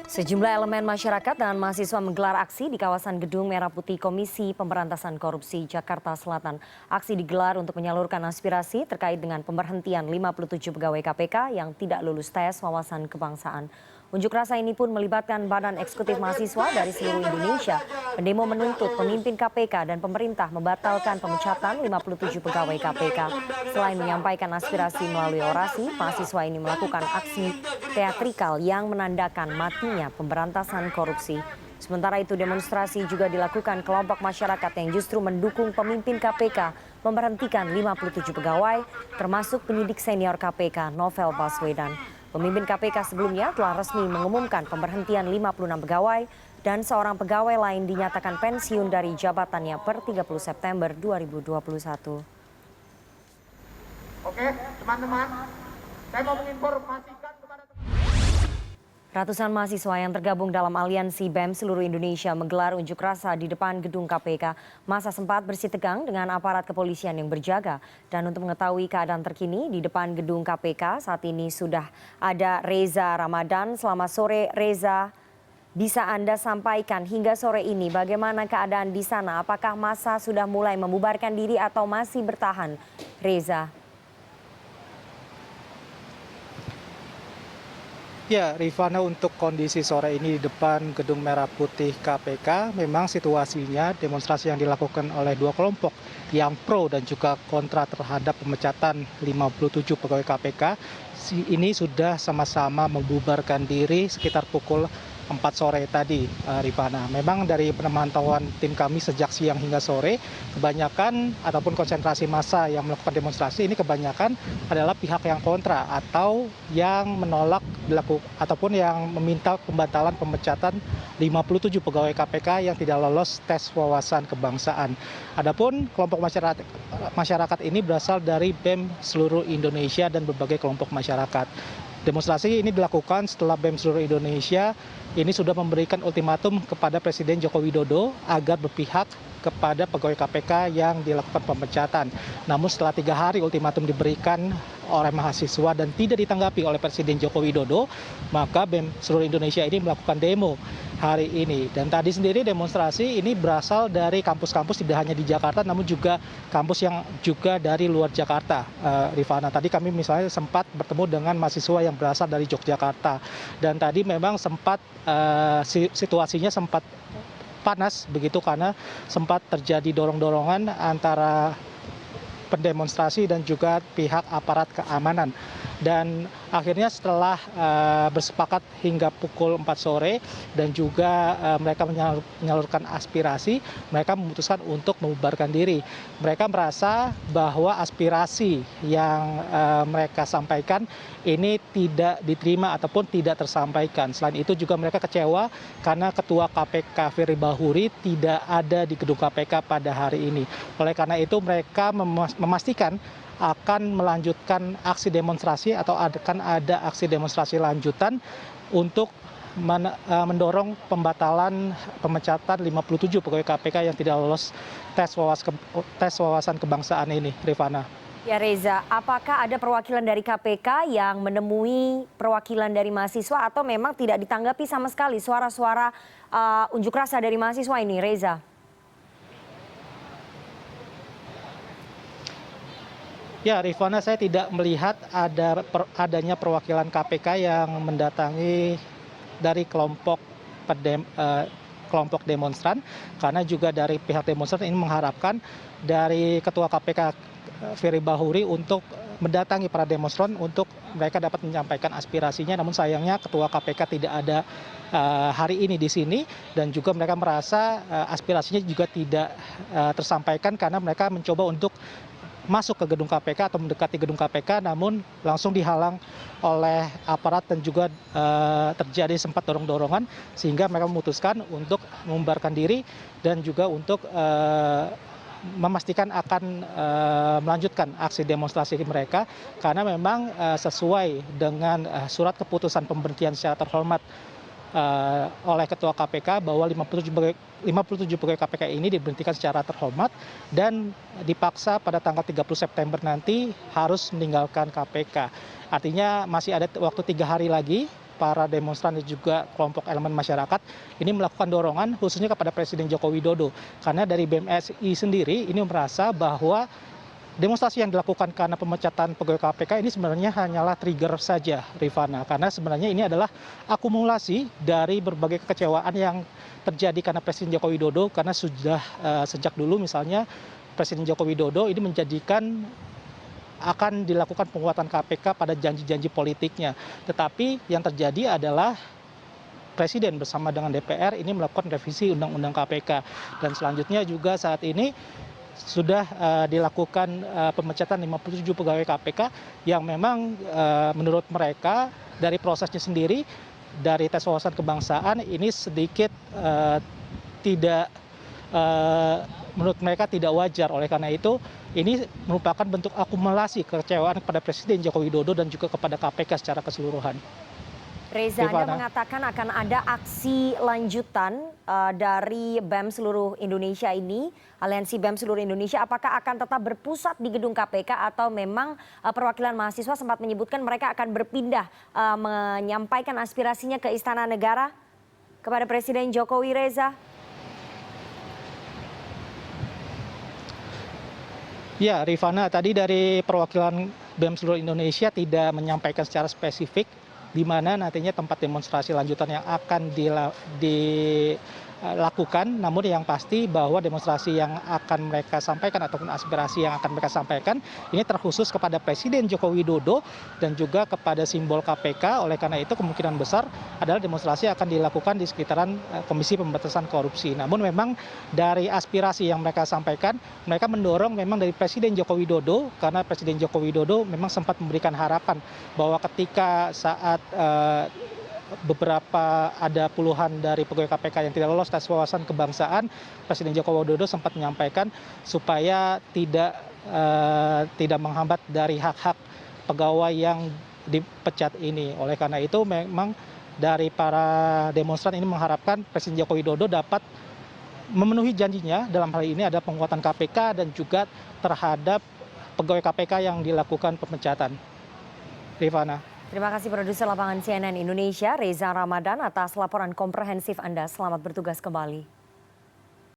Sejumlah elemen masyarakat dan mahasiswa menggelar aksi di kawasan Gedung Merah Putih Komisi Pemberantasan Korupsi Jakarta Selatan. Aksi digelar untuk menyalurkan aspirasi terkait dengan pemberhentian 57 pegawai KPK yang tidak lulus tes wawasan kebangsaan. Unjuk rasa ini pun melibatkan Badan Eksekutif Mahasiswa dari seluruh Indonesia. Pendemo menuntut pemimpin KPK dan pemerintah membatalkan pemecatan 57 pegawai KPK. Selain menyampaikan aspirasi melalui orasi, mahasiswa ini melakukan aksi teatrikal yang menandakan matinya pemberantasan korupsi. Sementara itu demonstrasi juga dilakukan kelompok masyarakat yang justru mendukung pemimpin KPK memberhentikan 57 pegawai termasuk penyidik senior KPK Novel Baswedan. Pemimpin KPK sebelumnya telah resmi mengumumkan pemberhentian 56 pegawai dan seorang pegawai lain dinyatakan pensiun dari jabatannya per 30 September 2021. Oke, teman-teman, saya mau menginformasikan kepada Ratusan mahasiswa yang tergabung dalam aliansi BEM seluruh Indonesia menggelar unjuk rasa di depan gedung KPK. Masa sempat bersitegang dengan aparat kepolisian yang berjaga. Dan untuk mengetahui keadaan terkini di depan gedung KPK saat ini sudah ada Reza Ramadan. Selamat sore Reza, bisa Anda sampaikan hingga sore ini bagaimana keadaan di sana? Apakah massa sudah mulai membubarkan diri atau masih bertahan? Reza. Ya, Rifana, untuk kondisi sore ini di depan Gedung Merah Putih KPK, memang situasinya demonstrasi yang dilakukan oleh dua kelompok yang pro dan juga kontra terhadap pemecatan 57 pegawai KPK ini sudah sama-sama membubarkan diri sekitar pukul 4 sore tadi, Rifana. Memang dari pemantauan tim kami sejak siang hingga sore, kebanyakan ataupun konsentrasi massa yang melakukan demonstrasi ini kebanyakan adalah pihak yang kontra atau yang menolak ataupun yang meminta pembatalan pemecatan 57 pegawai KPK yang tidak lolos tes wawasan kebangsaan. Adapun kelompok masyarakat ini berasal dari BEM seluruh Indonesia dan berbagai kelompok masyarakat. Demonstrasi ini dilakukan setelah BEM seluruh Indonesia ini sudah memberikan ultimatum kepada Presiden Joko Widodo agar berpihak kepada pegawai KPK yang dilakukan pemecatan. Namun setelah 3 hari ultimatum diberikan oleh mahasiswa dan tidak ditanggapi oleh Presiden Joko Widodo, maka BEM seluruh Indonesia ini melakukan demo hari ini. Dan tadi sendiri demonstrasi ini berasal dari kampus-kampus tidak hanya di Jakarta, namun juga kampus yang juga dari luar Jakarta. Rifana, tadi kami misalnya sempat bertemu dengan mahasiswa yang berasal dari Yogyakarta. Dan tadi memang sempat situasinya sempat panas begitu karena sempat terjadi dorong-dorongan antara pendemonstrasi dan juga pihak aparat keamanan. Dan akhirnya setelah bersepakat hingga pukul 4 sore dan juga mereka menyalurkan aspirasi, mereka memutuskan untuk membubarkan diri. Mereka merasa bahwa aspirasi yang mereka sampaikan ini tidak diterima ataupun tidak tersampaikan. Selain itu juga mereka kecewa karena Ketua KPK Firly Bahuri tidak ada di gedung KPK pada hari ini. Oleh karena itu mereka memastikan akan melanjutkan aksi demonstrasi atau akan ada aksi demonstrasi lanjutan untuk mendorong pembatalan pemecatan 57 pegawai KPK yang tidak lolos tes wawasan kebangsaan ini, Rifana. Ya Reza, apakah ada perwakilan dari KPK yang menemui perwakilan dari mahasiswa atau memang tidak ditanggapi sama sekali suara-suara unjuk rasa dari mahasiswa ini, Reza? Ya, Rifana, saya tidak melihat adanya perwakilan KPK yang mendatangi dari kelompok demonstran, karena juga dari pihak demonstran ini mengharapkan dari Ketua KPK Firly Bahuri untuk mendatangi para demonstran untuk mereka dapat menyampaikan aspirasinya. Namun sayangnya Ketua KPK tidak ada hari ini di sini, dan juga mereka merasa aspirasinya juga tidak tersampaikan karena mereka mencoba untuk masuk ke gedung KPK atau mendekati gedung KPK, namun langsung dihalang oleh aparat dan juga terjadi sempat dorong-dorongan sehingga mereka memutuskan untuk membubarkan diri dan juga untuk memastikan akan melanjutkan aksi demonstrasi mereka karena memang sesuai dengan surat keputusan pemberhentian secara terhormat oleh Ketua KPK bahwa 57 pegawai KPK ini diberhentikan secara terhormat dan dipaksa pada tanggal 30 September nanti harus meninggalkan KPK. Artinya masih ada waktu 3 hari lagi para demonstran dan juga kelompok elemen masyarakat ini melakukan dorongan khususnya kepada Presiden Joko Widodo. Karena dari BMSI sendiri ini merasa bahwa demonstrasi yang dilakukan karena pemecatan pegawai KPK ini sebenarnya hanyalah trigger saja, Rifana. Karena sebenarnya ini adalah akumulasi dari berbagai kekecewaan yang terjadi karena Presiden Joko Widodo. Karena sudah sejak dulu misalnya Presiden Joko Widodo ini menjadikan akan dilakukan penguatan KPK pada janji-janji politiknya. Tetapi yang terjadi adalah Presiden bersama dengan DPR ini melakukan revisi Undang-Undang KPK. Dan selanjutnya juga saat ini sudah dilakukan pemecatan 57 pegawai KPK yang memang menurut mereka dari prosesnya sendiri, dari tes wawasan kebangsaan ini sedikit tidak menurut mereka tidak wajar. Oleh karena itu ini merupakan bentuk akumulasi kekecewaan kepada Presiden Joko Widodo dan juga kepada KPK secara keseluruhan. Reza, Anda mengatakan akan ada aksi lanjutan dari BEM seluruh Indonesia ini, Aliansi BEM seluruh Indonesia. Apakah akan tetap berpusat di gedung KPK atau memang perwakilan mahasiswa sempat menyebutkan mereka akan berpindah menyampaikan aspirasinya ke Istana Negara kepada Presiden Jokowi, Reza? Ya, Rifana, tadi dari perwakilan BEM seluruh Indonesia tidak menyampaikan secara spesifik di mana nantinya tempat demonstrasi lanjutan yang akan dilakukan. Namun yang pasti bahwa demonstrasi yang akan mereka sampaikan ataupun aspirasi yang akan mereka sampaikan ini terkhusus kepada Presiden Joko Widodo dan juga kepada simbol KPK. Oleh karena itu kemungkinan besar adalah demonstrasi akan dilakukan di sekitaran Komisi Pemberantasan Korupsi. Namun memang dari aspirasi yang mereka sampaikan, mereka mendorong memang dari Presiden Joko Widodo, karena Presiden Joko Widodo memang sempat memberikan harapan bahwa ketika saat beberapa ada puluhan dari pegawai KPK yang tidak lolos tes wawasan kebangsaan, Presiden Joko Widodo sempat menyampaikan supaya tidak menghambat dari hak-hak pegawai yang dipecat ini. Oleh karena itu memang dari para demonstran ini mengharapkan Presiden Joko Widodo dapat memenuhi janjinya, dalam hal ini ada penguatan KPK dan juga terhadap pegawai KPK yang dilakukan pemecatan. Rifana. Terima kasih produser lapangan CNN Indonesia, Reza Ramadan, atas laporan komprehensif Anda. Selamat bertugas kembali.